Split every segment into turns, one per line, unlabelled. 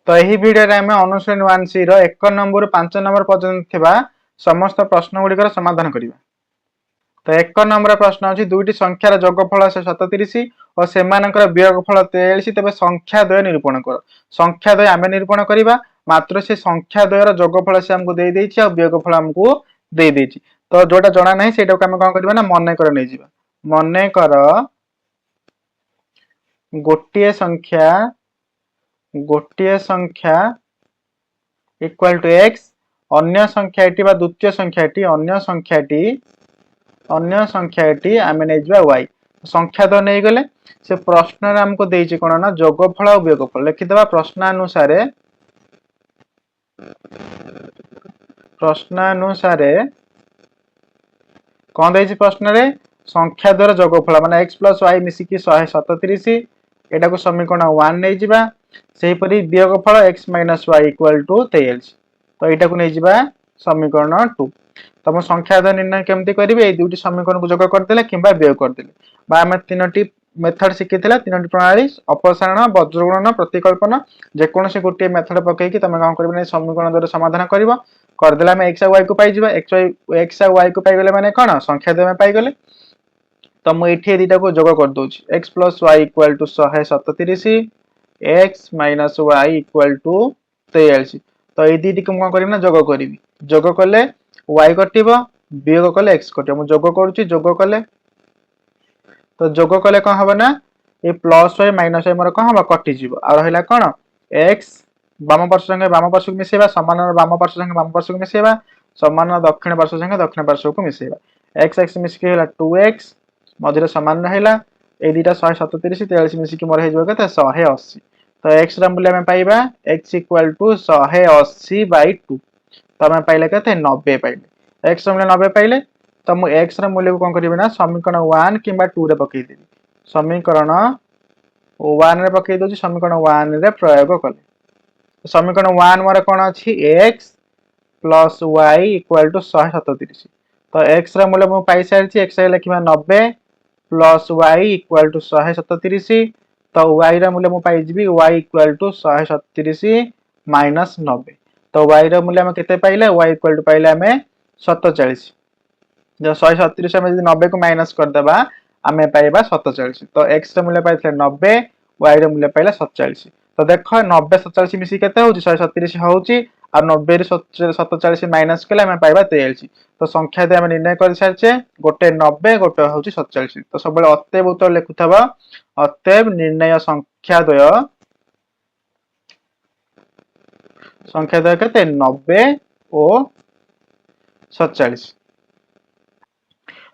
तो यही वीडियो रे आम अनुशीलन 1C रो 1 नंबर 5 नंबर पर्यंत थिबा समस्त प्रश्न गुड़िकर समाधान करिबा। तो 1 नंबर प्रश्न अछि दुईटी संख्यार जोगफल 137 और सेमानकर वियोगफल 43 तबे संख्या द्वय निरूपण कर। संख्या द्वय आमे निरूपण करिबा मात्र से संख्या द्वयर जोगफल से हमको देई देछि और वियोगफल हमको देई देछि। तो जोटा जणा नाही सेटा को आमे कोन करिबा ना मने कर नै जिबा। मने कर गोटिए संख्या इक्वल टू x अन्य संख्याटी बा द्वितीय संख्याटी अन्य संख्याटी आमे नै जिबा y। संख्या तो नै गले से प्रश्न रे हमको देछि कोन ना जोगफल और वियोगफल लिखि देबा। प्रश्नानुसारे कोन देछि प्रश्न रे संख्या द्वारा जोगफल माने x + y मिसी कि 137 एटा को समीकरण 1 नै जिबा। सेही परि वियोगफल x - y = 43 तो एटा को नै जिबा समीकरण 2। तम संख्या द्वय निर्णय केमति करिवे ए दुटी समीकरण को जोग कर देले किबा वियोग कर देले बा हम तीनोटी मेथड शिखिथिला। तीनोटी प्रणाली अपसारण वज्रगुणन प्रतिकल्पन जे कोनसे गोटे मेथड पकै कि तमे काम करबे समीकरण द्वारा समाधान करिवो कर देला। हम x और y को पाई जिबा x और y को पाई गेले माने कोन संख्या द्वय में पाई गेले। तो मु एठी दिटा को जोग कर दोछि x + y = 137 x - y = 43। तो ए दिटी को कोन करिम ना जोग करिवि। जोग कले y कटिबो वियोग कले x कटिबो। मु जोग करूछि जोग कले तो जोग कले कोन हबो ना ए प्लस y माइनस y मोर कोन हबो कटि जिवो आ रहला कोन x बाम पार्श्व संगे बाम पार्श्व को मिसेबा समान बाम पार्श्व संगे बाम पार्श्व को मिसेबा समान दक्षिण पार्श्व संगे दक्षिण पार्श्व को मिसेबा x x मिसके होला 2x मझिरे समान रहला ए दिटा 137 43 मिसके मोर हे जबो कते 180। तो x रा मूल्य हम पाइबा x = 180/2 तो हम पाइले कते 90 पाइले। x रा मूल्य 90 पाइले तो मु x रा मूल्य को कोन करिवे ना समीकरण 1 किबा 2 रे पकै देबी। समीकरण 1 रे पकै दोछि समीकरण 1 रे प्रयोग कले समीकरण 1 मोर कोन अछि x + y = 137। तो x रा मूल्य मु पाई सारछि x रे लिखिबा 90 + y = 137 तो y रा मूल्य मु पाई जिबी y = 137 - 90। तो y रा मूल्य हम केते पाइले y = पाइले हमें 47 जो 137 हम यदि 90 को माइनस कर देबा हमें पाइबा 47। तो x रा मूल्य पाइले 90 y रा मूल्य पाइले 47। तो देखो 90 47 मिसी केते होउची 137 होउची और 90 रे 47 माइनस केले हमें पाइबा 43। तो संख्या दे हम निर्णय कर सारछे गोटे 90 गोटे होउची 47। तो सब बेले अतएव उत्तर लिखुथबा अतएव निर्णय संख्या द्वय केते 90 और 47।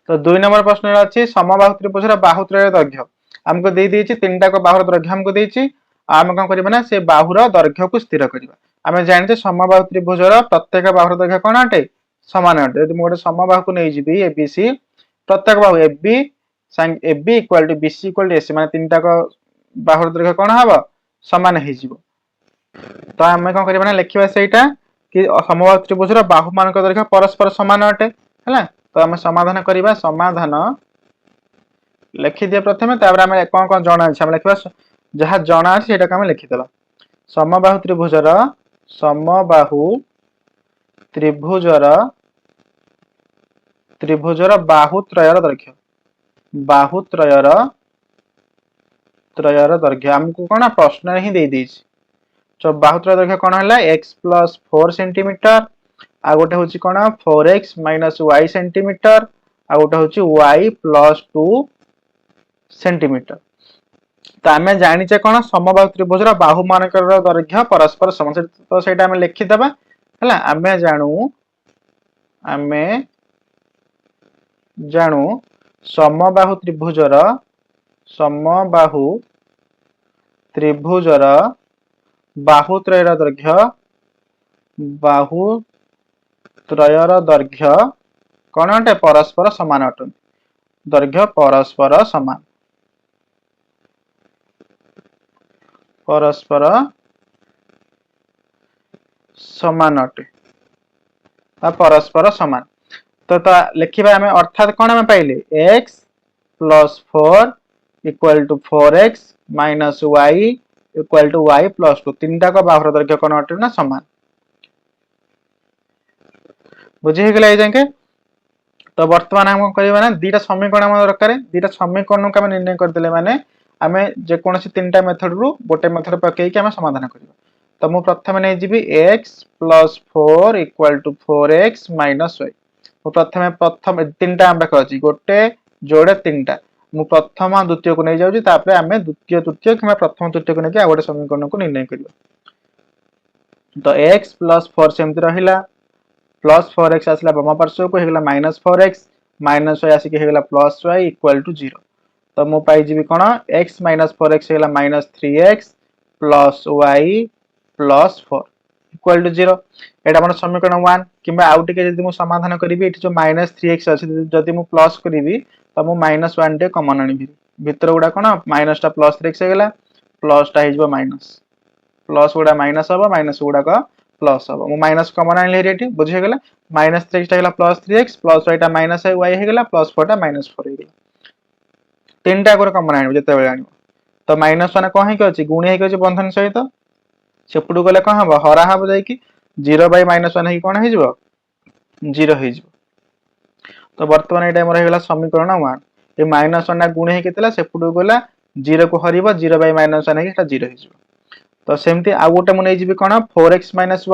तो 2 नंबर प्रश्न अछि समबाहु त्रिभुजर बाहु त्रय दैर्घ्य हमको दे देछि तीनटा को बाहुर दैर्घ्य हमको देछि हम कोन करबा ना से बाहुर दैर्घ्य को स्थिर करबा। हम जानते समबाहु त्रिभुजर प्रत्येक बाहुर दैर्घ्य कोन अटे समान अटे। यदि मोटे समबाहु को नै जिबी ABC प्रत्येक बाहु AB = BC = AC माने तीनटा को बाहुर दैर्घ्य कोन हबो समान हे जिवो। तो हम कोन करबा ना लिखिबा सेटा कि समबाहु त्रिभुजर बाहु मानक दैर्घ्य परस्पर समान अटे हैला। तो हम समाधान करिबा समाधान लिखि दिया प्रथमे तापर हम कोन कोन जणा अछि हम लिखिबा जहा जणा अछि सेटा हम लिखि देबा। समबाहु त्रिभुजर बाहु त्रयर दैर्घ्य हमको कोन प्रश्न ही दे देछि। तो बाहु त्रय दैर्घ्य कोन हला x + 4 सेंटीमीटर आ गोटे होची कोन 4x - y सेंटीमीटर आ गोटे होची y + 2 सेंटीमीटर। तो आमे जानि छे कोन समबाहु त्रिभुजर बाहु मानकर दैर्घ्य परस्पर समान। तो सेटा हम लिखि देबा हला। आमे जानु समबाहु त्रिभुजर बाहु त्रयर दैर्घ्य कोन अटे परस्पर समान अटे। दैर्घ्य परस्पर समान अटे परस्पर समान। तो लिखिबा हमें अर्थात कोन हम पाइले x + 4 = 4x - y equal to y plus 2 तीनटा का बाहुर दैर्घ्य कोण अटे ना समान बुझी गला ए जाके तो वर्तमान हम करबा ना दीटा समीकरण हम दरकार दीटा समीकरण को हम निर्णय कर देले माने आमे जे कोनसी तीनटा मेथड रु गोटे मेथड पकई के हम समाधान करबा तो मु प्रथम नै जिबी x + 4 = 4x - y मु प्रथम तीनटा हम पाख अछि गोटे जोड़े तीनटा मु प्रथम द्वितीय को नै जाउची तापरे आमे द्वितीय तृतीय किबा प्रथम तृतीय को नै के आ गोटे समीकरण को निर्णय करबा तो x + 4 सेमति रहिला प्लस 4x आसला बाम पार्श्व को हेगला -4x -y आसी के हेगला +y = 0 तो मो पाई जिबी कोन x - 4x हेगला -3x + y + 4 = 0 एटा हमर समीकरण 1 किबा आउट के जदि मु समाधान करिवि एठी जो -3x अछि जदि मु प्लस करिवि त मु -1 टे कॉमन आनिबि भितर गुडा कोन माइनस टा +3x हेगला प्लस टा हिजबो माइनस प्लस गुडा माइनस हबो माइनस गुडा का प्लस हबो मु माइनस कॉमन आनले रेटी बुझे गेला -3x टा हेगला +3x प्लस y टा -y हेगला प्लस 4 टा -4 हेगला तीनटा को कॉमन आनिबो जते बेले आनिबो तो -1 कोन हे के अछि गुणी हे के अछि बंधन सहित सेपटू गले कोन हबो हरा हबो जाई कि 0/-1 हे कोन हे जिवो 0 हे जिवो तो वर्तमान एटा हमर हेगला समीकरण 1 ए -1 ना गुणी हे केतला सेपटू गला 0 को हरिबो 0/-1 हे एटा 0 हे जिवो तो सेमती आ गोटे मु नै जिवि कोन 4x - y =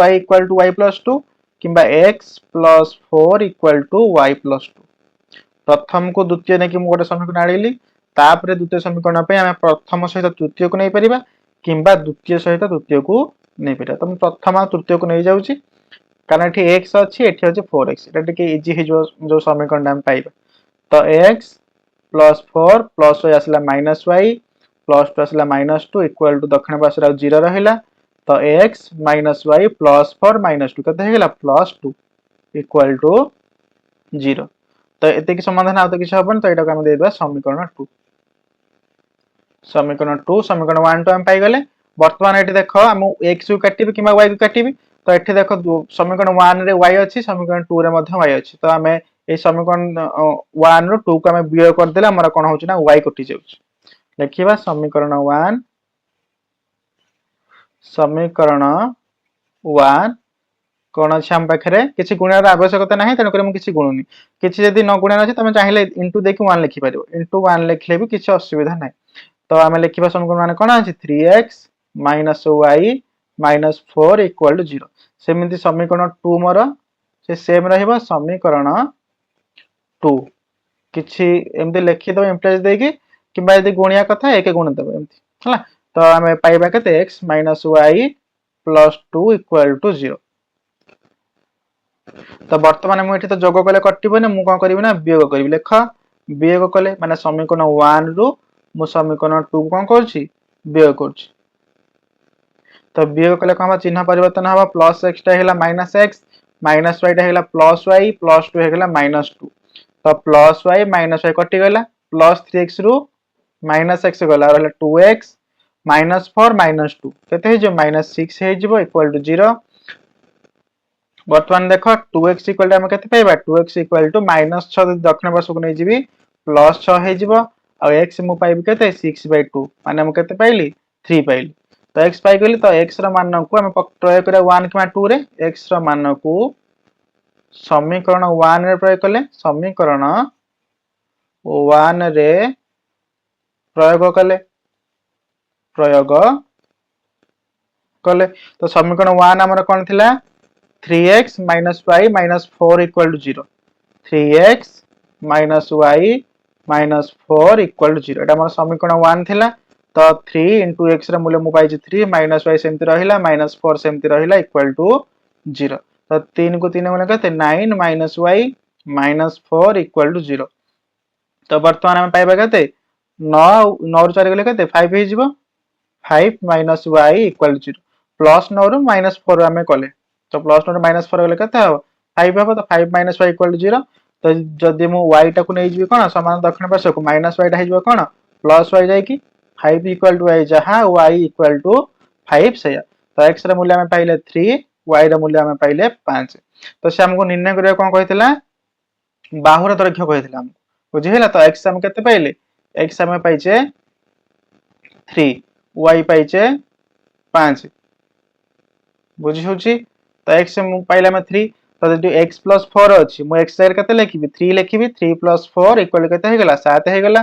y + 2 किबा x + 4 = y + 2 प्रथम को द्वितीय नै कि मु गोटे समीकरण आनिली तापरे द्वितीय समीकरण पे हम प्रथम सहित तृतीय को नै परिबा किबा द्वितीय सहित तृतीय को नै परिबा तो मु प्रथम आ तृतीय को नै जाउची कारण एठी x अछि एठी अछि 4x एटा टिके इजी हे जो समीकरण हम पाइबा तो x + 4 + y आसला -y प्लस 2 आसला -2 इक्वल टू दक्षिण पार्श्व 0 रहिला तो x - y + 4 - 2 कते हेगला +2 इक्वल टू 0 तो एते की समाधान आ तो किछ हबन तो एटा को हम देबा समीकरण 2 समीकरण 1 तो हम पाई गले वर्तमान एठी देखो हम x को काटिबी किबा y को काटिबी तो एठी देखो समीकरण 1 रे y अछि समीकरण 2 रे मध्ये y अछि तो हमें ए समीकरण 1 रो 2 को हम वियोग कर देला हमरा कोन होछि ना y कटि जाउछि देखिबा समीकरण 1 समीकरण 1 कोन अछि हम पाखरे किछि गुणर आवश्यकता नाही तने करे मु किछि गुणुनी किछि यदि न गुणन अछि तमे चाहिले इनटू देखि 1 लिखि परिबो इनटू 1 लिखले भी किछि असुविधा नाही तो हमें लिखिबा समीकरण माने कोन अछि 3x - y - 4 = 0 सेमिति समीकरण 2 मोर से सेम रहिबो समीकरण 2 किछि एमते लिखि दो इम्प्लाइज देकी किबा यदि गुणिया कथा एक गुण देबो एमति हला तो हमें पाइबा केते x - y + 2 = 0 तो वर्तमान मु एठी तो जोग कले कटिबो ने मु कोन करिवि ना वियोग करिवि लेख वियोग कले माने समीकरण 1 रु मु समीकरण 2 कोन करछि वियोग करछि तो वियोग कले कोन चिन्ह परिवर्तन हबा प्लस x टा हेला -x माइनस y टा हेला प्लस y प्लस 2 हेला -2 तो प्लस y माइनस y कटि गला प्लस 3x रु माइनस x गला रहला 2x -4 -2 केते हे जो -6 हे जिवो इक्वल टू 0 वर्तमान देखो 2x इक्वल टू हम केते पाइबा 2x इक्वल टू -6 दक्षिण पार्श्व को नै जिवि +6 हे जिवो आ x मु पाइबि केते 6/2 माने हम केते पाइली 3 पाइली तो x पाइ गेली तो x रो मान को हम प्रयोग करे 1 किबा 2 रे x रो मान को समीकरण 1 रे प्रयोग कले समीकरण 1 रे प्रयोग कले तो समीकरण 1 हमर कोन थिला 3x - y - 4 = 0 3x - y - 4 = 0 एटा हमर समीकरण 1 थिला तो 3 * x रा मूल्य मु पाइछि 3 - y सेमति रहिला -4 सेमति रहिला इक्वल टू 0 तो 3 को 3 गुणा करते 9 - y - 4 = 0 तो वर्तमान हम पाइबा केते 9 9 रु 4 गेले केते 5 हे जिवो 5 - y = 0 प्लस 9 रु -4 हमें कले तो प्लस 9 रु -4 गेले केते हो 5 हबो तो 5 - y = 0 तो जदि मु y टा को नै जिवि कोन समान दक्षिण पार्श्व को -y टा हे जिवो कोन प्लस y जाय कि 5 = y जहां y = 5 सेया तो x रा मूल्य हम पाइले 3 y रा मूल्य हम पाइले 5 तो से हमको निर्णय करिया कोन कहितला बाहुर दैर्घ्य कहितला हम बुझिहेला तो x हम केते पाइले x हम पाइचे 3 y पाइचे 5 बुझी होची तो x मु पाइला में 3 तो जो x + 4 अछि मु x जागर केते लिखिबि 3 लिखिबि 3 + 4 = केते हे गेला 7 हे गेला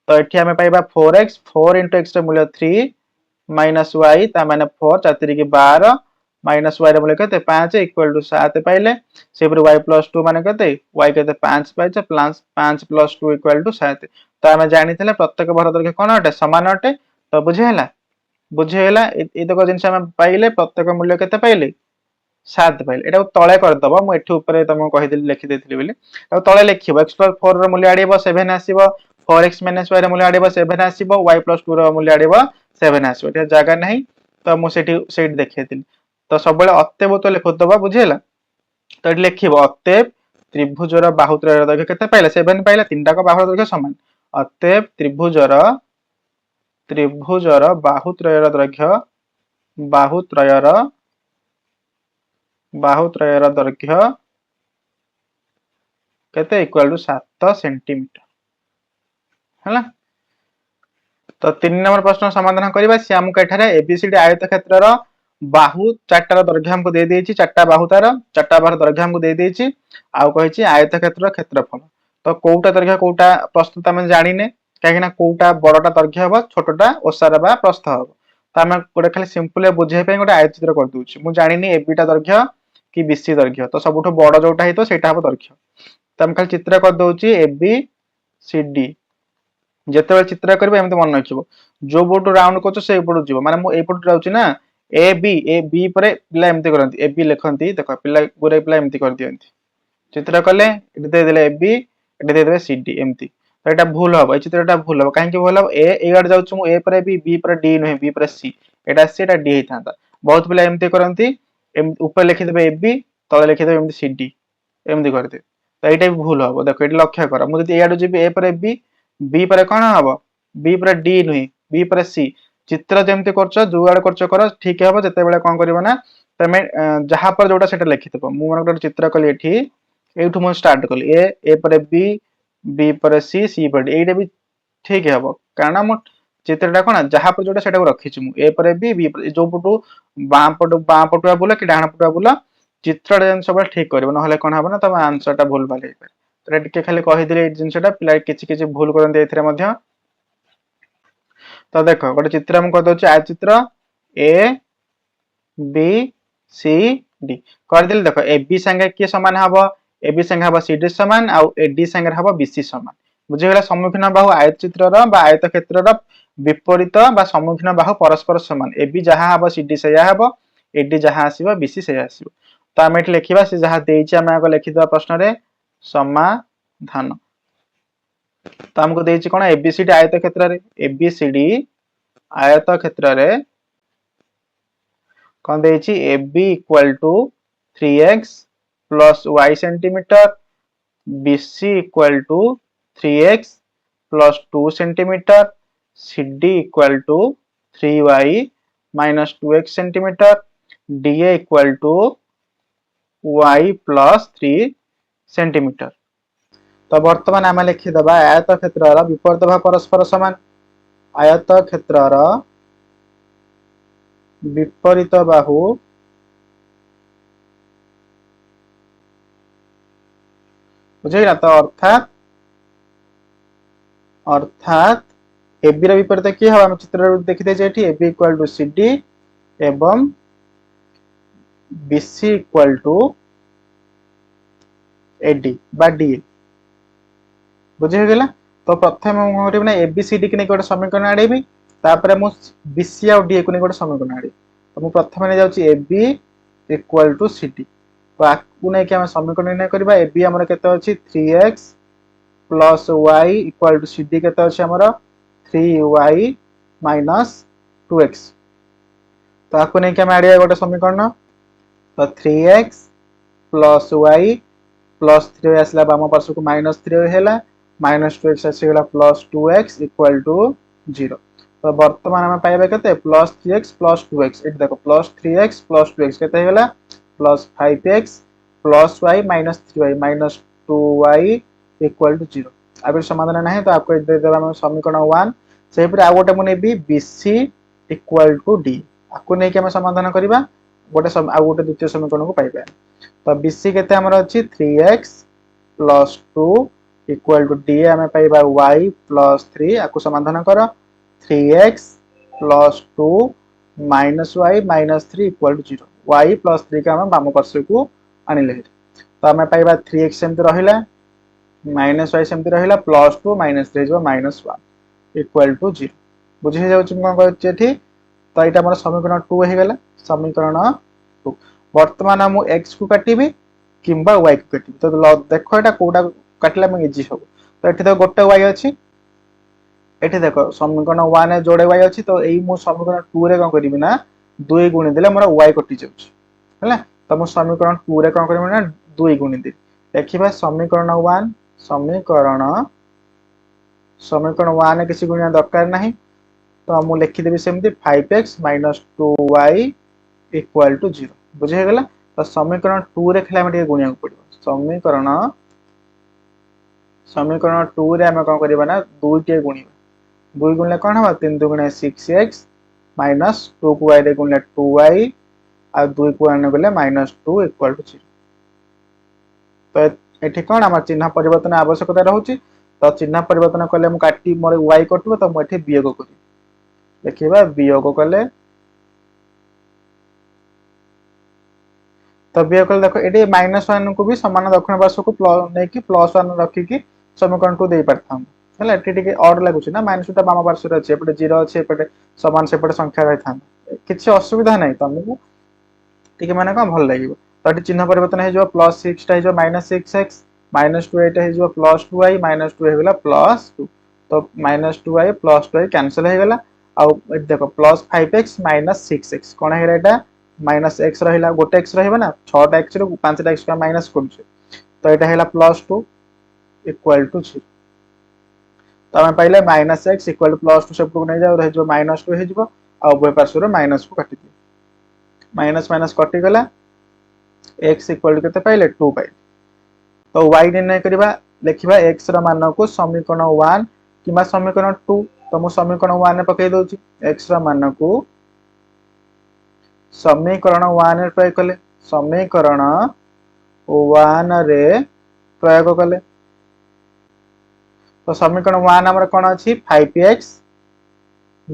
तो एठी हमें पाइबा 4x 4 * x ର मूल्य 3 - y ता माने 4 4 3 की 12 - y ର मूल्य केते 5 = 7 पाइले से पर y + 2 माने केते y केते 5 पाइछे प्लस 5 + 2 = 7 तो हमें जानिथिले प्रत्येक भर दर्घ्य कोन अटे समान अटे तो बुझेला बुझेला ए तक जिंस हम पाइले प्रत्येक मूल्य केते पाइले 7 पाइले एटा तळे कर दबो मु एठी ऊपर तम कहि देली लिखि देथिली बेले तो तळे लिखिबो x + 4 ର मूल्य आडिबो 7 आसीबो 4x - y ର मूल्य आडिबो 7 आसीबो y + 2 ର मूल्य आडिबो 7 आसीबो एटा जागा नहीं तो मु सेठी देखैतिली तो सब बेले अतएव तो लिखो दबो बुझेला तो एठी लिखिबो अतएव त्रिभुजर बाहुत्रयर दैर्घ्य केते पाइले 7 पाइले तीनटा को बाहुर दैर्घ्य समान अतएव त्रिभुजर बाहुत्रयर दैर्घ्य दैर्घ्य केते इक्वल टू 7 सेंटीमीटर हला तो 3 नंबर प्रश्न समाधान करबा से हमको एठारे एबीसीडी आयत क्षेत्रर बाहु चारटार दैर्घ्य हमको दे देछि चारटा बाहु तार चारटा बाहु दैर्घ्य हमको दे देछि आ कहिछि आयत क्षेत्रर क्षेत्रफल तो कोउटा दैर्घ्य कोउटा प्रस्तुत हम जानिने काहेकि कोउटा बड़टा दैर्घ्य हबो छोटटा ओसार बा प्रस्थ हबो तो हम गोटे खाली सिंपल बुझे पे गोटे आयत चित्र कर दोछि मु जानिनी एबीटा दैर्घ्य कि बीसी दैर्घ्य तो सबुठो बड़ जोटा हेतो सेटा हबो दैर्घ्य तो हम खाली चित्र कर दोछि एबी सीडी जेते चित्र करबे एमते मन रखिबो जो बोट राउंड करछ से बोट जीवो माने मु ए पट जाउछि ना ए बी परे पिला एमते करंती ए बी लिखंती देखो पिला गुरे पिला एमती कर दियंती चित्र कले एटी दे देले ए बी एटी दे देबे सी डी एमती तो एटा भूल हबो ए चित्रटा भूल हबो काहे कि भूल हबो ए गाड जाउछु मु ए परे बी परे डी नहे बी परे सी एटा सी एटा डी हेतांता बहुत पिला एमती करंती ऊपर लिखि देबे ए बी तळे लिखि देबे एमती सी डी एमती करते तो एटा भी भूल हबो देखो एटा लक्ष्य कर मु जदी ए गाड जिबे ए परे बी परे कोन हबो बी परे डी नहे बी परे सी चित्र जेमते करछ जुआड करछ कर ठीक हबो जते बेले कोन करिवो ना तमे जहा पर जोटा सेटा लिखितबो मु मन गोटे चित्र कली एठी एठु मु स्टार्ट कली ए परे बी परे सी परे एटा भी ठीक हबो कारण मु चित्रटा कोन जहा पर जोटा सेटा रखिछु मु ए परे बी परे जो पटु बाम पटुआ बोला कि डाहाण पटुआ बोला चित्रटा जन सब ठीक करबो न हले कोन हबो ना तब आंसर टा भूल भाले पारे तो टिके खाली कहि दिले ए जिंसटा पिला किछि किछि भूल करन एथिरे मध्य तो देखो गोटे चित्र हम कर दोछि आय चित्र ए बी सी डी कर दिल देखो ए बी संगे के समान हबो ए बी संगे हबो सी डी समान आ ए डी संगे हबो बी सी समान बुझि गेला सम्मुखीन बाहु आयत चित्रर बा आयत क्षेत्रर विपरीत बा सम्मुखीन बाहु परस्पर समान ए बी जहा हबो सी डी सेया हबो ए डी जहा आसीबो बी सी सेया आसीबो तो हम एठी लिखिबा से जहा देइछि हम आगो लिखि दवा प्रश्न रे समाधान तो हमको देइछि कोन एबीसीडी आयत क्षेत्र रे एबीसीडी आयत क्षेत्र रे कोन देइछि AB = 3x + y centimetre BC = 3x + 2 centimetre CD = 3y - 2x centimetre DA = y + 3 centimetre तो वर्तमान आम लिखिदबा आयत क्षेत्र विपरीत भाव परस्पर समान आयत क्षेत्र विपरीत बाहु बुझे ना तो अर्थात एबी रा विपरीत की हम चित्र देखि दे जेठी एबी = CD एवं BC = AD बा D बुझे गेला तो प्रथम हम करबना ABCD के नै गोटे समीकरण आडेबी तापर मु BC आ D को नै गोटे समीकरण आडे तो मु प्रथम ने जाउची AB = CD तो आकु नै कि हम समीकरण नै करबा AB हमर केते अछि 3x + y = CD केते अछि हमर 3y - 2x तो आकु नै कि हम आडिया गोटे समीकरण तो 3x + y + 3 आसला बाम पार्श्व को -3 हैला -2x आसीगला +2x = 0 तो वर्तमान हम पाइबा केते +3x + 2x एट देखो +3x + 2x केते हैला +5x + y - 3y - 2y = 0 अब समाधान नहीं तो आपको दे देबा हम समीकरण 1 सेही पर आ गोटे मु नेबी BC = D आकु नहीं कि हम समाधान करबा गोटे आ गोटे द्वितीय समीकरण को पाइबा तो बीसी केते हमर अछि 3x + 2 इक्वल टू डी हमें पाइबा y + 3 आकु समाधान कर 3x + 2 - y - 3 equal to 0 y + 3 का हम वाम पार्श्व को आनिले तो हमें पाइबा 3x सेमति रहिला -y सेमति रहिला +2 - 3 जो -1 इक्वल टू 0 बुझे जाउछ कोन कहै छी तो एटा हमर समीकरण 2 हे गेला समीकरण 2 वर्तमान हम x को काटिबी किंबा y को काटिबी तो देखो एटा कोडा काटला में इजी हो तो एठी तो गोटे y अछि एठी देखो समीकरण 1 ए जोड़े y अछि तो एई मो समीकरण 2 रे कोन करिबी ना 2 गुणी देले मोर y कटि जाउछ हला तो मो समीकरण 2 रे कोन करिबी ना 2 गुणी दे देखिबा समीकरण 1 समीकरण 1 किसी गुणिया दरकार नहीं तो हम लिखि देबी सेमती 5x - 2y इक्वल टू 0 बुझे गेला तो समीकरण 2 रे खला हम गुणिया को पड़िबो समीकरण 2 रे हम कोन करबा ना 2 के गुणिबा 2 गुणले कोन हबा 3 2 गुणे 6x माइनस 2 को y रे गुणले 2y आ 2 को आने गले -2 इक्वल टू 0 तो एठी कोन हमर चिन्ह परिवर्तन आवश्यकता रहउची तो चिन्ह परिवर्तन कले हम काटी मोर y कटबो तो म एठी वियोग करी देखिबा वियोग कले तो वियोग कले देखो एठी -1 को भी समान दक्षिण पार्श्व को प्लस नै कि +1 रखी कि समीकरण को दे परथाम हला एठी टिके ऑड लागुची ना -2 बाम पार्श्व रे अछि एपटे 0 अछि एपटे समान सेपटे संख्या रहथान किछि असुविधा नै तमको टिके माने का भल लागिबो तो एठी चिन्ह परिवर्तन हे जो +6 टा हे जो -6x -2 एटा हे जो +2y -2 हे गेला +2 तो -2y +2y कैंसिल हे गेला आ देखो +5x - 6x कोन हे एटा -x रहिला गोटे x रहिबा ना 6 टा x रो 5 टा x का माइनस करछ तो एटा हेला +2 इक्वल टू 0 तो हम पाइले -x इक्वल टू +2 सब को नै जाउ रहे जो -2 हे जिवो आ उभय पार्श्व रो माइनस को काटि दियो माइनस माइनस कटि गला x इक्वल टू केते पाइले 2 पाइले तो y निर्णय करबा लिखिबा x रो मान को समीकरण 1 किबा समीकरण 2 तो मु समीकरण 1 ने पकै दोची x रो मान को समीकरण 1 रे प्रयोग कले समीकरण 1 रे प्रयोग कले तो समीकरण 1 हमर कोन अछि 5x -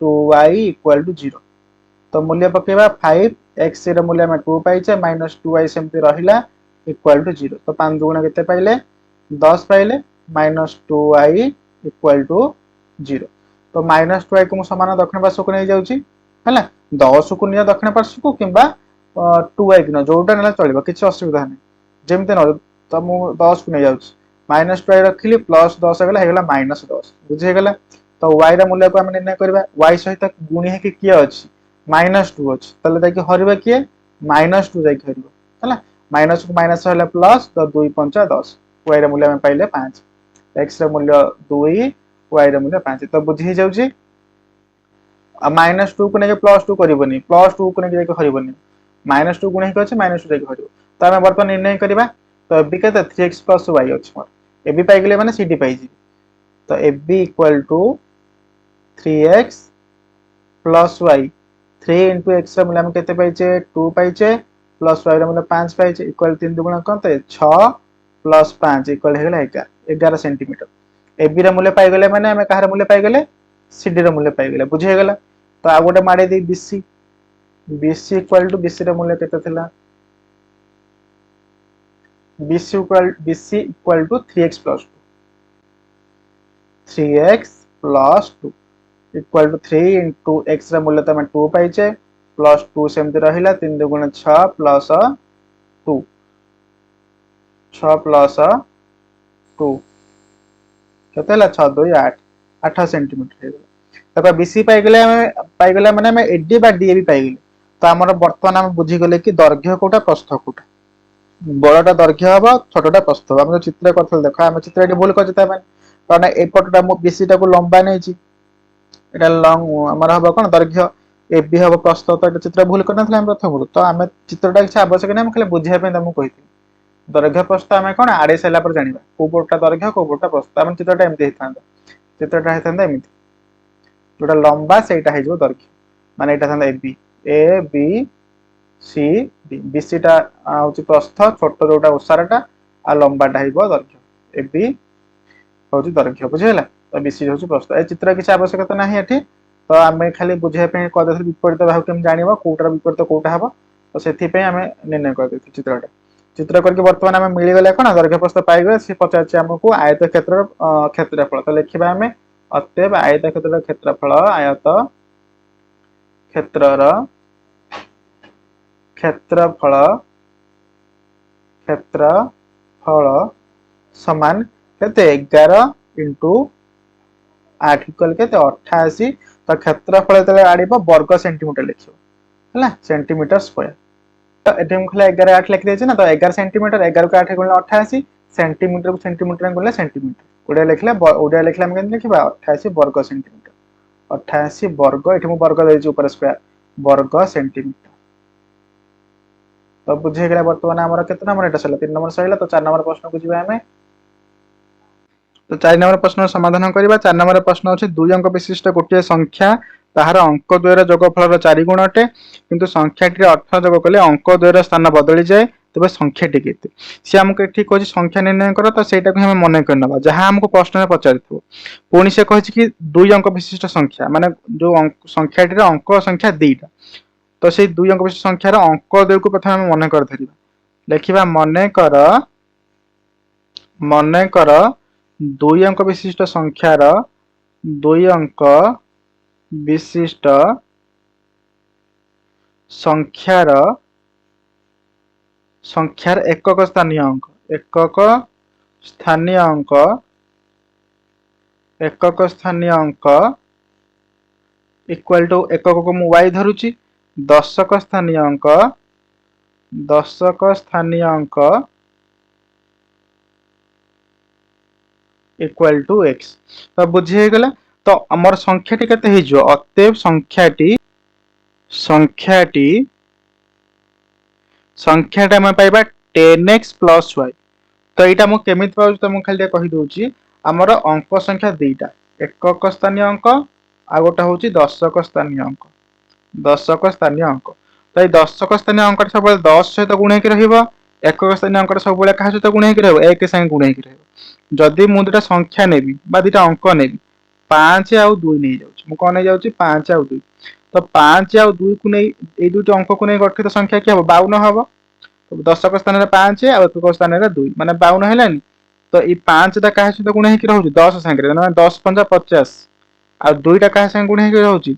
2y इक्वल टू 0 तो मूल्य पकेबा 5x रे मूल्य में 2 पाइचे -2y सेमति रहिला इक्वल टू 0 तो 5 गुणा केते पाइले 10 पाइले -2y इक्वल टू 0 तो -2y को समान दक्षिण पार्श्व को नै जाउची हला 10 को निया दक्षिण पार्श्व को किबा 2y को जोटा नला चलिबो किछि असुविधा नै जेमते न तो मु 10 को नै जाउची -2y रखिली +10 गेला हे गेला -10 बुझे गेला तो y रा मूल्य को हम निर्णय करबा y सहित गुणी है कि किया अछि -2 अछि तले देखि हरिबा किए -2 जाई हरिबो हला माइनस को माइनस होला प्लस तो 2 5 10 y रा मूल्य में पाइले 5 x रा मूल्य 2 y रा मूल्य 5 तो बुझी जाउची -2 को नै +2 करबोनी +2 को नै जाई हरिबोनी -2 गुणे के अछि -2 जाई हरिबो तो हम वर्तमान निर्णय करबा तो एबी केते 3x + y अछि मोर एबी पाइ गेले माने cd पाइ जी तो AB equal to 3x + y 3 * x रा मूल्य हम केते पाइचे 2 पाइचे प्लस y रा मूल्य 5 पाइचे इक्वल 3 दुगुणा कोनते 6 + 5 इक्वल हे गेला 11 सेंटीमीटर एबी रा मूल्य पाइ गेले माने हम कहार मूल्य पाइ गेले cd रा मूल्य पाइ गेले बुझे गेला तो आ गोटे माडे दी bc bc equal to bc रा मूल्य केते थिला bc equal to 3x + 2 3x + 2 equal to 3 * x रा मूल्य त हम 2 पाइचे +2 सेमते रहिला 3 2 6 + 2 6 + 2 केते ला 6 2 8 8 सेंटीमीटर हे तब बीसी पाइ गेले माने हम एडी बा डी भी पाइ गेले तो हमर वर्तमान हम बुझी गेले कि दैर्घ्य कोटा प्रस्थ कोटा बड़टा दैर्घ्य हबो छोटटा प्रस्थ हबो हम चित्र करथल देखो हम चित्र एडी भूल करजता माने कारण एपटटा मु बीसी टा को लंबा नै छी एटा लंग हमर हबो कोन दैर्घ्य एबी हबो प्रस्थ तो एटा चित्र भूल करनथले हम प्रथम तो हम चित्रटा किछ आवश्यक नै हम खाली बुझिया पे तमु कहिथि दैर्घ्य प्रस्थ हम कोन आडे सला पर जानिबा को पोटा दैर्घ्य को पोटा प्रस्थ हम चित्रटा एमते हिथांदा चित्रटा हिथांदा एमिति जोटा लंबा सेटा हे जो दैर्घ्य माने एटा था A B C D BC टा होची प्रस्थ छोट जोटा ओसाराटा आ लंबाटा हिबो दैर्घ्य ए बी होची दैर्घ्य बुझिला तो बीसी होची प्रस्थ ए चित्र किछ आवश्यकता नाही एठी तो आमे खाली बुझे पे कद विपरीत बाहु केम जानिबो कोटार विपरीत कोटा हबो तो सेथि पे आमे निर्णय कर देथि चित्रटा चित्र करके वर्तमान आमे मिली गले कोन दैर्घ्य प्रस्थ पाई गले से पचाछि हमकु आयत क्षेत्र क्षेत्रफल तो लिखिबा आमे अतएव आयत क्षेत्र क्षेत्रफल आयत क्षेत्रर क्षेत्रफल क्षेत्रफल समान केते 11 इंटू 8 इक्वल केते 88 तो क्षेत्रफल तले आडिबो वर्ग सेंटीमीटर लिखियो हला सेंटीमीटर स्क्वायर तो एटे हम खले 11 8 लिख देछि ना तो 11 सेंटीमीटर 11 को 8 गुणले 88 सेंटीमीटर को सेंटीमीटर गुणले सेंटीमीटर ओडिया लिखले हम केन लिखिबा 88 वर्ग सेंटीमीटर 88 वर्ग एटे हम वर्ग देछि ऊपर स्क्वायर वर्ग सेंटीमीटर तो बुझे गला वर्तमान हमर केते नंबर एटा सला 3 नंबर सहिला तो 4 नंबर प्रश्न को जिबा हमें तो 4 नंबर प्रश्न समाधान करबा 4 नंबर प्रश्न अछि दुई अंक विशिष्ट गोटे संख्या ताहार अंक द्वयर जोगफल 4 गुण अटे किंतु संख्याटी अर्थ जोग कले अंक द्वयर स्थान बदली जाए तबे संख्याटी केते से हमको ठीक होछि संख्या निर्णय कर तो सेटा को हम मन करनबा जहां हमको प्रश्न में पचारिथो पुणी से कहछि कि दुई अंक विशिष्ट संख्या माने जो संख्याटी अंक संख्या दुईटा तो से दुई अंक विशिष्ट संख्यार अंक द्वय को प्रथम हम मन कर धरिबा लिखिबा मन कर दुई अंक विशिष्ट संख्यार दुई अंक विशिष्ट संख्यार संख्यार एकक स्थानीय अंक इक्वल टू एकक को मु y धरुची दशक स्थानीय अंक इक्वल टू x तो बुझे गला तो हमर संख्याटी केते हे जो अतएव संख्याटा हम पाइबा 10x plus y तो एटा मु केमित पाउ तो मु खाली कहि दोची हमर अंक संख्या दुईटा एकक स्थानीय अंक आ गोटा होची दशक स्थानीय अंक तो ए दशक स्थानीय अंक सब 10 सहित गुण हेकि रहइबो एकक स्थानीय अंक सब बेले कहा सहित गुण हेकि रहइबो 1 संगे गुण हेकि रहइबो जदि मु दुटा संख्या नेबी बा दुटा अंक नेबी 5 आ 2 नै जाउची मु कोन नै जाउची 5 आ 2 तो 5 आ 2 को नै ए दुटा अंक को नै गठित संख्या कि हबो 52 हबो तो दशक स्थान रे 5 आ एकक स्थान रे 2 माने 52 हेलानी तो ई 5 टा कहा सहित गुण हेकि रहउची 10 संगे माने 10 5 50 आ 2 टा कहा संगे गुण हेकि रहउची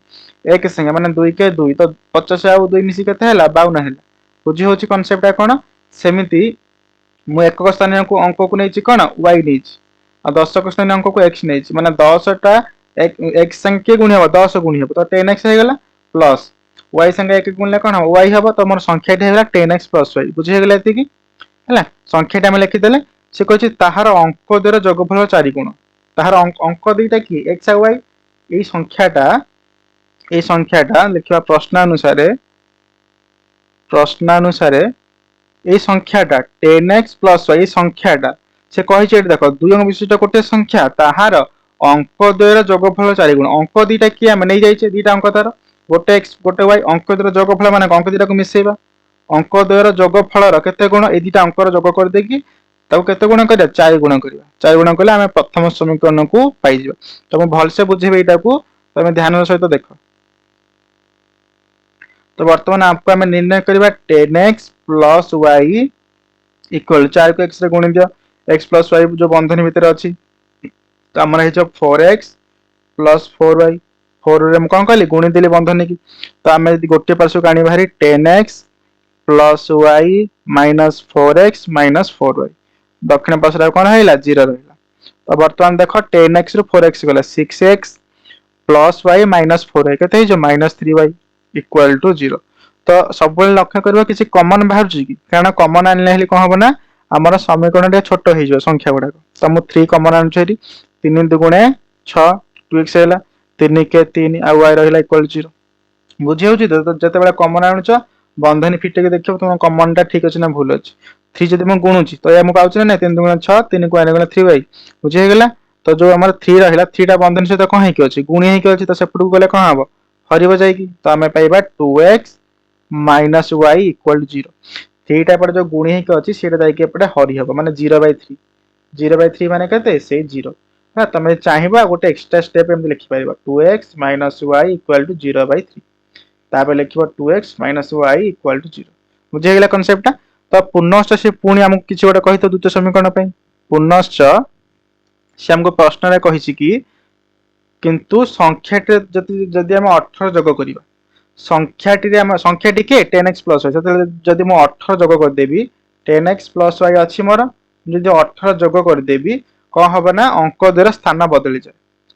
1 संगे माने 2 के 2 तो 50 आ 2 मिसी केते हैला 52 हैला बुझी होची कांसेप्ट आ कोन सेमिति मु एकक स्थानीय को अंक को नैची कोन y नैची आ दशक स्थानीय अंक को x नैची माने 10 टा x संख्या गुण हेबो 10 गुण हेबो तो 10x हे गेला प्लस y संगे 1 गुणले कोन हो y हेबो तो मोर संख्याटी हेला 10x plus y बुझी गेला एति की हैला संख्याटी हम लिखि देले से कहछि ताहार अंक द्वारा जोगफल 4 गुण ताहार अंक दुईटा की x आ y ए संख्याटा लिखिबा प्रश्नानुसारे ए संख्याटा 10x plus y संख्याटा से कहि छै देखो दुई अंक विशिष्ट गोटे संख्या ताहार अंक द्वयर जोगफल 4 गुण अंक दुईटा की हम नै जाय छै दुईटा अंक तार गोटे x गोटे y अंक द्वयर जोगफल माने अंक दुईटा को मिसेबा अंक द्वयर जोगफल र केते गुण ए दुईटा अंक र जोग कर देकी तब केते गुण करिया 4 गुण करिया 4 गुण कले हम प्रथम समीकरण को पाई जिबा तो भल से बुझेबे एटा को तमे ध्यान सहित देखो तो वर्तमान आपको हमें निर्णय करबा 10x plus y इक्वल 4 को x रे गुणी दियो x plus y जो बंधन भीतर अछि तो हमर हे जो 4x plus 4y 4 रे हम कोन कहली गुणी देली बंधन की तो हमें यदि गोटे पार्श्व काणी भारी 10x plus y minus 4x minus 4y दक्षिण पार्श्व कोन हैला 0 रहला तो वर्तमान देखो 10x रो 4x गला 6x plus y minus 4y केते जो minus 3y इक्वल टू 0 तो सब बेले लक्ष्य करबा किछि कॉमन बाहर छि कि कारण कॉमन आनले हेली कोन हबो ना हमर समीकरण रे छोटो हे जो संख्या गुडा तो हम 3 कॉमन आनु छेरी 3 दुगुणे 6 2x हैला 3 के 3 आ y रहला इक्वल 0 बुझी होछि तो जते बेला कॉमन आनु छ बंधनी फिटे के देखियो तुम कॉमन टा ठीक अछि ना भूल अछि 3 जदि म गुणुछि तो या म पाउछि ना 3 दुगुणे 6 3 को आने गला 3y बुझी गेला तो जो हमर 3 रहला 3 टा बंधन से तो कोन हे के अछि गुणी हे के अछि तो सेपटु गले कोन हबो हरिबो जाइकी तो आमे पाइबा 2x minus Y equal 0 theta पर जो गुणी हेके अछि सेटा जाइके एपटे हरि हबो माने 0/3 0/3 माने कते से 0 ना तमे चाहिबा गोटे एक्स्ट्रा स्टेप एम लिखि पाइबा 2x माइनस वाई इक्वल 0/3 तापर लिखिबो 2x माइनस वाई इक्वल 0 बुझे गेला कांसेप्टटा तो पुनश्च से पुणी हमको किछि गोटे कहितो द्वितीय समीकरण पई पुनश्च से हमको प्रश्न रे कहिछि कि किंतु संख्याटे जदि हम 18 जोग करिबा संख्याटी के 10x प्लस y जदि मु 18 जोग कर देबी 10x प्लस y अछि मोर जदि 18 जोग कर देबी को हबो ना अंक द्वारा स्थान बदली जाय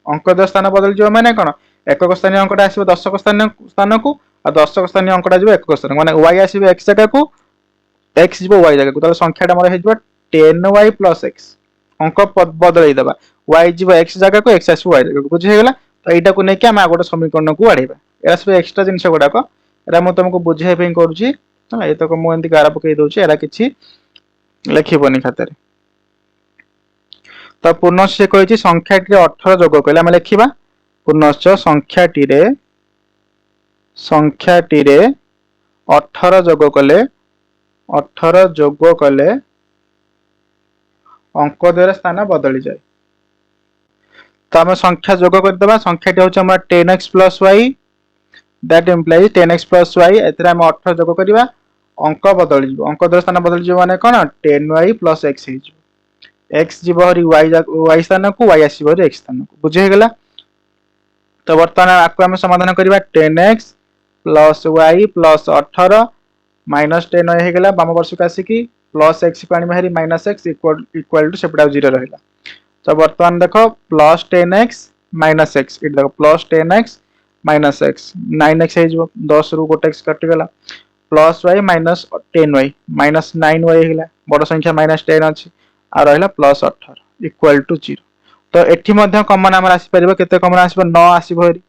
अंक द्वारा स्थान बदली जो माने कोन एकक स्थानीय अंकटा आसीबो दशक स्थान को आ दशक स्थानीय अंकटा जिवो एकक स्थान माने y आसीबो x जगह को x जिवो y जगह को त संख्याटा मोर हे जिवो 10y प्लस x अंक बदली देबा y जिवो x जगह को x आसीबो y जगह को बुझी गेला तो एटा को नै कि हम आगोटे समीकरण को आड़ेबा एरा सब एक्स्ट्रा जिनस गुडा को एरा मु तुमको बुझाई पे करूची हला ए तो मु एंती गारा पकई दोची एरा किछि लिखिबोनी खातर तो पुनश्च से कहिछि संख्याटी 18 जोग कले हम लिखिबा पुनश्च संख्याटी रे 18 जोग कले अंक द्वारा स्थान बदली जाए तो हम संख्या जोग कर देबा संख्याटी होछ हमर 10x plus y that implies 10x plus y एतरा हम 18 जोग करिबा अंक बदल जिवो अंक द्वारा स्थान बदल जिवो माने कोन 10y plus x हे जिवो x जिवो हरि y स्थान को y आसीबो हरि x स्थान को बुझे गेला तो वर्तमान आकु हम समाधान करिबा 10x plus y plus 18 minus 10y हे गेला बाम वर्ष का आसी की plus x पानी में Hari minus x equal to सेपटा 0 रहला तो वर्तमान देखो प्लस 10x माइनस x इट देखो plus 10x minus x 9x है जो 10 रु गोटे x कटि गला plus y minus 10y minus 9y हेला बड़ संख्या माइनस 10 अछि आ रहला प्लस 18 इक्वल टू 0 तो एठी मध्ये कॉमन हमर आसी परबो केते कॉमन आसीबो 9 आसीबो हरि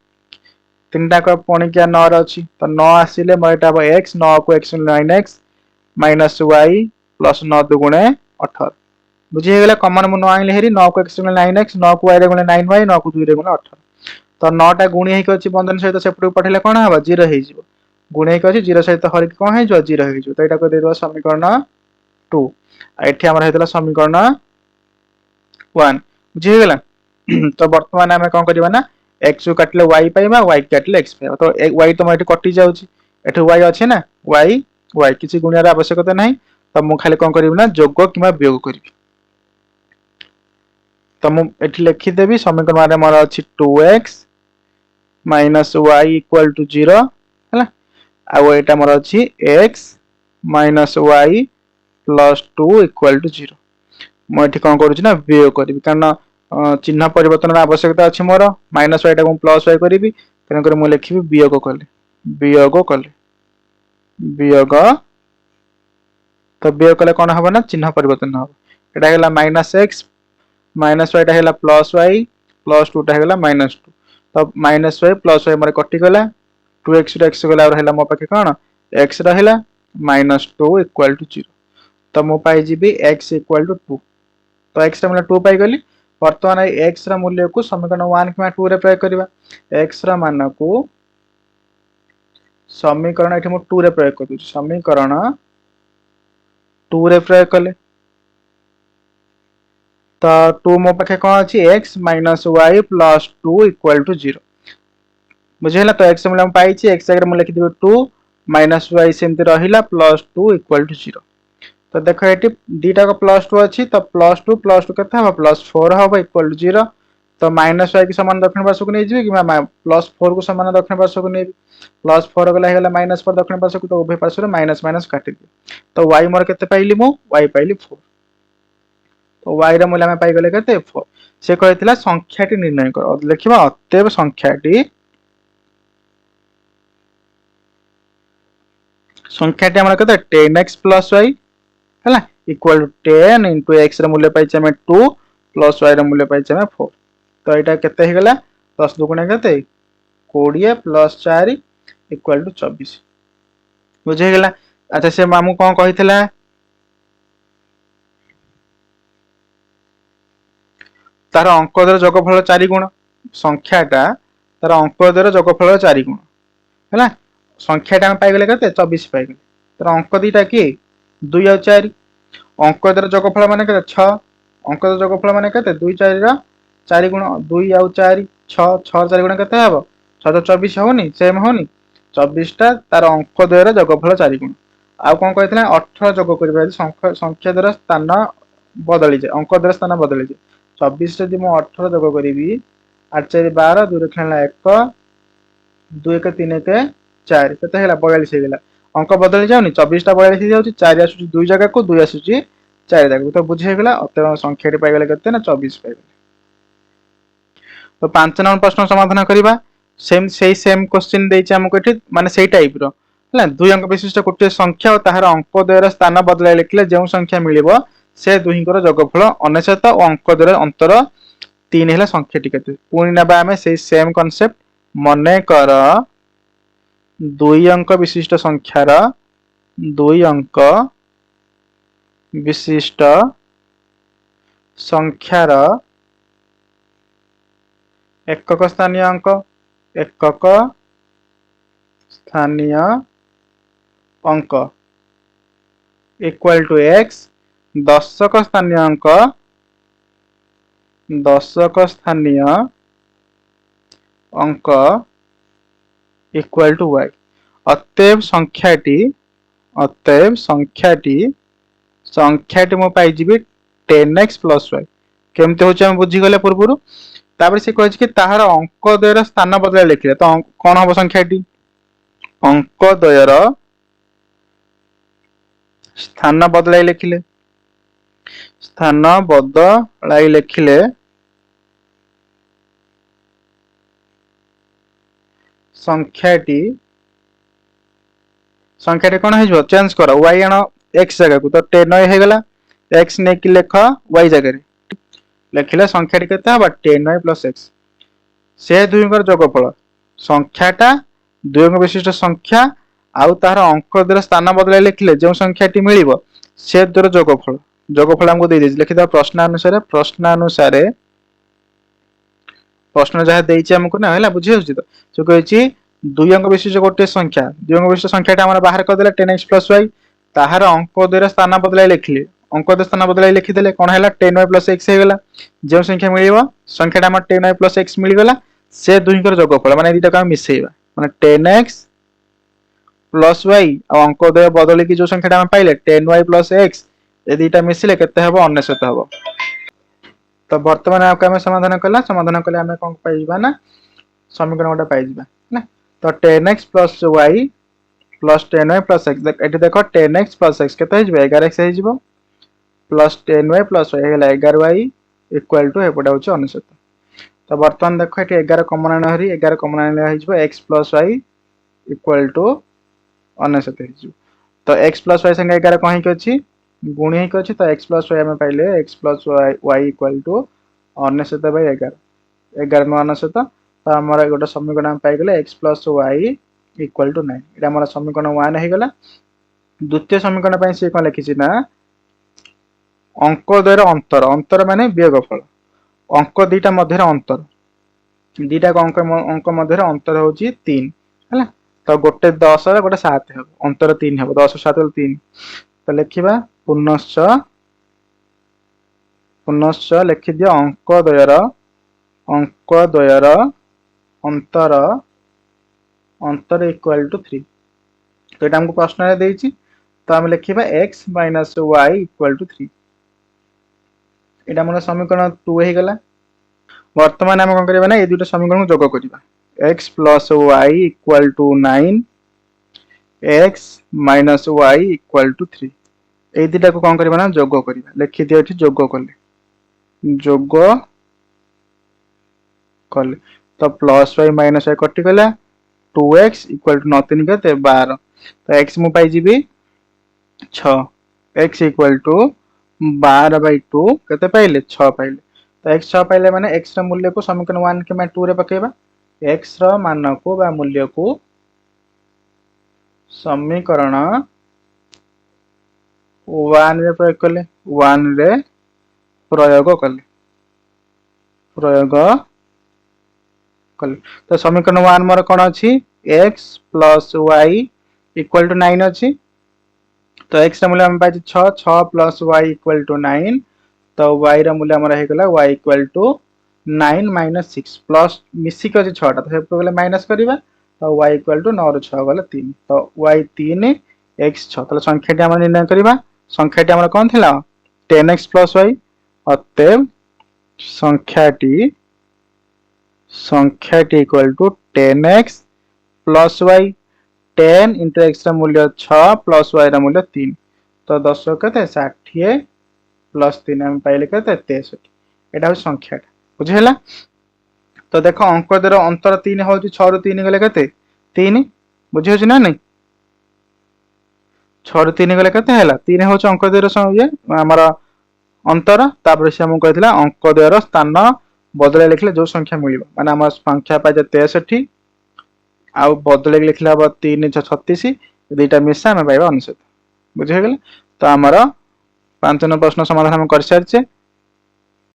तीनटा को पणिकिया 9 र अछि तो 9 आसीले मयटा हो x 9 को x 9x minus y plus 9 दुगुणे 18 बुझी गेला कॉमन मु 9 आइले हेरी 9 को x गुणे 9x 9 को y रे गुणे 9y 9 को 2 रे गुणे 18 तो 9 टा गुणी हेक अछि बंधन सहित सेपटु पठेले कोन हबा 0 हे जिवो गुणी हेक अछि 0 सहित हरि कोन हे जो 0 हे जो तो एटा को दे दो समीकरण 2 एठी हमर हेतला समीकरण 1 बुझी गेला तो वर्तमान हमें कोन करबा ना x काटले y पाइबा y काटले x पाइबा तो y तो एठी कटि जाउची एठी y अछि ना y किछि गुणियार आवश्यकता नाही तो मु खाली कोन करबी ना जोग किबा वियोग करबी तो मु एठी लिखि देबी समीकरण माने मोर अछि 2x minus y equal to 0 हला आ एटा मोर अछि x minus y plus 2 equal to 0 मु एठी कोन करूची ना वियोग करबी कारण चिन्ह परिवर्तन आवश्यकता अछि मोर माइनस y टा को प्लस y करबी तेन कर मु लिखिबी वियोग कले तो वियोग कले कोन हबो ना चिन्ह परिवर्तन हबो एटा हेला माइनस x माइनस y टा हेला प्लस y प्लस 2 टा हेला माइनस 2 तो माइनस y प्लस y मारे कटि गला 2x रे x गला और हेला मो पाखे कोन x रहला माइनस 2 इक्वल टू 0 तो मो पाई जीबी x इक्वल टू 2 तो x रा मूल्य 2 पाई गली वर्तमान ए x रा मूल्य को समीकरण 1 किमा 2 रे प्रयोग करबा x रा मान को समीकरण एठी मो 2 रे प्रयोग करदु समीकरण 2 रे प्रयोग कले तो 2 मो पाखे कोन अछि x minus y plus 2 equal to 0 बुझेला तो x मूल्य हम पाई छी x जगह मूल्य लिखि देबे 2 माइनस y सेमते रहिला प्लस 2 इक्वल टू 0 तो देखो एटी दीटा को प्लस 2 अछि तो प्लस 2 केते हबो प्लस 4 हबो इक्वल टू 0 तो माइनस y के समान दक्षिण पार्श्व को नै जिबे कि प्लस 4 को समान दक्षिण पार्श्व को नै प्लस 4 गला हेला माइनस 4 दक्षिण पार्श्व को तो उभय पार्श्व रे माइनस माइनस काटि दे तो y मोर केते पाइली मु y पाइली 4 तो y रे मूल्य हम पाई गले केते 4 से कहितला संख्याटी निर्णय कर लिखिबा अतएव संख्याटी हमर केते 10x plus y हला इक्वल टू 10 into x रे मूल्य पाइछ हम 2 plus y रे मूल्य पाइछ हम 4 तो एटा केते हे गेला 10 दुगुणे केते 20 plus 4 इक्वल टू 24 बुझे गेला अच्छा से मामू कोन कहितला तार अंक द्वारा जोगफल 4 गुण संख्याटा तार अंक द्वारा जोगफल 4 गुण है संख्याटा पाइगले के 24 पाइगले तर अंक दीटा किए 2 और 4 अंक द्वारा जोगफल मान के 6 अंक द्वारा जोगफल मान के 2 4 4 गुण 2 आउ 4 6 6 4 गुण के 6 24 होनी सेम होनी 24टा तार अंक द्वारा जोगफल 4 गुण आउ कौन कहते 18 जोग कर संख्या द्वारा स्थान बदली जाए अंक द्वारा स्थान बदली जाए 24 जब मुझे 18 जोग करी 8 4 12 2 खेला 1 2 1 3 1 4 के 42 होगा अंक बदली जाऊनी 24टा 42 हो 4 आसूँ 2 जगह को 2 आसूँ 4 जगह तो बुझेगला अतः संख्या पाइगले के 24 पाइगले तो 5 नंबर प्रश्न समाधान करवा सेम क्वेश्चन देछि हमको एठी माने सेही टाइप रो हला दुई अंक विशिष्ट गोटे संख्या और ताहार अंक द्वारा स्थान बदलाई लिखले जो संख्या मिलिबो से दुहींकर जोगफल 99 और अंक द्वारा अंतर 3 है संख्या टी केते पुणी नेबा आमे सेही सेम कांसेप्ट मने कर दुई अंक विशिष्ट संख्यार दुई अंक विशिष्ट संख्यार एकक स्थानीय अंक एकक स्थानीय अंक इक्वल टू एक्स दशक स्थानीय अंक दशक स्थानीय अंक इक्वल टू वाई अतएव संख्याटी मो पाइजिबी 10x प्लस वाई केमते होचे हम बुझीगले पूर्व तापर से कहे कि ताहार अंक द्वयर स्थान बदलाई लिखले तो कौन हम संख्याटी अंक द्वयर स्थान बदलाई लिखले स्थान बदलाई लिखले संख्याटी कौन है चेंज कर y आण x जगह को तो 10 हो गला x ने कि लेख y जगह लिखले संख्याटी केते हबा 10y + x से दुईकर जोगफल संख्याटा दुई अंक विशिष्ट संख्या आउ तार अंक द्वारा स्थान बदलाई लिखले जो संख्याटी मिलिबो से द्वारा जोगफल हमको दे देछि लिखिदा प्रश्नानुसार प्रश्न जहाँ देछि हमको ना हला बुझे होछि तो सो कहछि दुई अंक विशिष्ट गोटे संख्या दुई अंक विशिष्ट संख्याटा हमर बाहर कर देला 10x + y ताहार अंक द्वारा स्थान बदलाई लिखले अंक द्वारा स्थान बदलाई लिखि देले कोन हला 10y + x हो गला जो संख्या मिलिबो संख्याटा हमर 10y + x मिल गला से दुहीकर जोगफल माने दिटा का मिसेइबा माने 10x + y आ अंक द्वारा बदली की जो संख्याटा हम पाइले 10y + x ए दिटा मिसिले केते हबो 99 हबो तो वर्तमान आपको आम समाधान कले आम कौन पाइबा ना समीकरण गोटे पाइबा ना तो 10x + y + 10y + x एठी देखो 10x + x केते हिजबे 11x हिजबो प्लस 10y + y हेला 11y इक्वल टू एपटा होची 99 तो वर्तमान देखो एठी 11 कॉमन आने हरी 11 कॉमन आने हिजबो x + y इक्वल टू 99 हिजबो तो x + y संगे 11 कहीं के अछि गुणी ही अछि तो x + y हम पाइले x + y इक्वल टू 99/11 11 99 तो हमर गोटे समीकरण हम पाइ गेले x + y इक्वल टू 9 एटा हमर समीकरण 1 हे गेला द्वितीय समीकरण पई से कोन लिखिछि ना अंक द्वयर अंतर माने वियोगफल अंक दीटा मध्य अंतर दीटा अंक मध्य अंतर होची 3 हला तो गोटे 10 रे गोटे 7 हे अंतर 3 हे 10 7 3 तो लिखिबा पुनश्च लिखि दियो अंक द्वयर अंतर इक्वल टू 3 तो एटा हमको प्रश्न रे देछि तो हम लिखिबा x - y इक्वल टू 3 एटा हमर समीकरण 2 हे गेला वर्तमान हम कोन करबा ना ए दुटा समीकरण को जोग करबा x + y equal to 9 x - y equal to 3 ए दुटा को कोन करबा ना जोग करबा लिखि दियो एठी जोग कले तो प्लस y माइनस y कटि गला 2x इक्वल टू 9 3 केते 12 तो x मु पाई जीबी 6 x इक्वल टू 12/2 केते पाइले 6 पाइले तो x 6 पाइले माने x र मूल्य को समीकरण 1 के मैं 2 रे पकेबा x र मान को बा मूल्य को समीकरण 1 रे प्रयोग कले 1 रे प्रयोग कले तो समीकरण 1 मोर कोन अछि x plus y equal to 9 अच्छी। तो x रा मूल्य हम पाइछि 6 6 प्लस y इक्वल टू 9। तो y रा मूल्य हमर हे गला y equal to 9 minus 6 plus मिसी के 6 टा तो से गले माइनस करबा। तो y इक्वल टू 9 रो 6 गले 3। तो y 3 x 6 तो संख्याटी हम निर्णय करबा। संख्याटी हमर कोन थिला 10x प्लस y। अतएव संख्याटी equal to 10x plus y। 10 into x रा मूल्य 6 प्लस y रा मूल्य 3। तो 10 केते 60 प्लस 3 हम पाइले केते 63। एटा हो संख्या बुझेला। तो देखो अंक दर अंतर 3 हो 6 रु 3 गले केते 3 बुझे होछ ना नहीं। 6 रु 3 गले केते हैला 3 हो अंक दर ये हमर अंतर। तापर से हम कहथिला अंक दर स्थान बदले लिखले जो संख्या मिलिबा माने हमर संख्या पाइ 63 आ बदले लिखले अब 3 36 दुईटा मिसा हम पाइबा 69 बुझे गेले। तो हमर 5 नंबर प्रश्न समाधान हम कर सारछे।